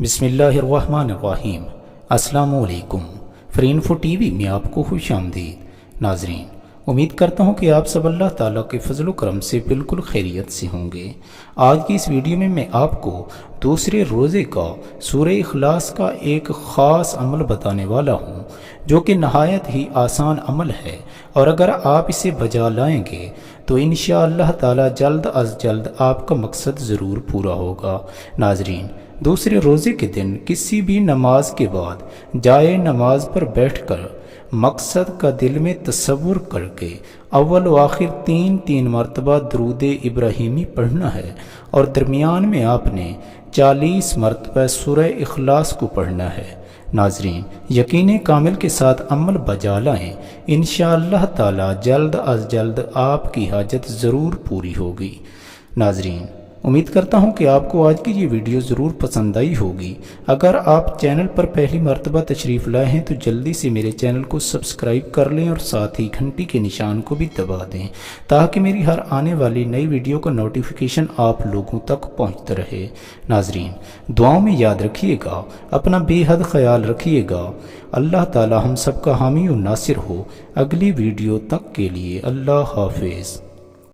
बिस्मिल्लाहिर्रहमानिर्रहीम। अस्सलामुअलैकुम। फ्रीइन्फो टीवी में आपको खुश आमदीद। नाजरीन, उम्मीद करता हूँ कि आप सब अल्लाह ताला के फजल करम से बिल्कुल खैरियत से होंगे। आज की इस वीडियो में मैं आपको दूसरे रोज़े का सूरह इखलास का एक ख़ास अमल बताने वाला हूँ, जो कि नहायत ही आसान अमल है, और अगर आप इसे बजा लाएंगे तो इंशाअल्लाह ताला जल्द अज जल्द आपका मकसद ज़रूर पूरा होगा। नाजरीन, दूसरे रोज़े के दिन किसी भी नमाज के बाद जाए नमाज पर बैठकर मकसद का दिल में तसव्वुर करके अव्वल व आखिर तीन मरतबा दरूद इब्राहिमी पढ़ना है, और दरमियान में आपने 40 मरतबा सूरह इखलास को पढ़ना है। नाजरीन, यकीन कामिल के साथ अमल बजा लाएँ, इंशाअल्लाह ताला जल्द अज जल्द आपकी हाजत ज़रूर पूरी होगी। नाजरीन, उम्मीद करता हूँ कि आपको आज की ये वीडियो ज़रूर पसंद आई होगी। अगर आप चैनल पर पहली मर्तबा तशरीफ़ लाए हैं तो जल्दी से मेरे चैनल को सब्सक्राइब कर लें और साथ ही घंटी के निशान को भी दबा दें, ताकि मेरी हर आने वाली नई वीडियो का नोटिफिकेशन आप लोगों तक पहुँचता रहे। नाजरीन, दुआओं में याद रखिएगा, अपना बेहद ख्याल रखिएगा। अल्लाह ताला हम सबका हामी और नासिर हो। अगली वीडियो तक के लिए अल्लाह हाफिज़।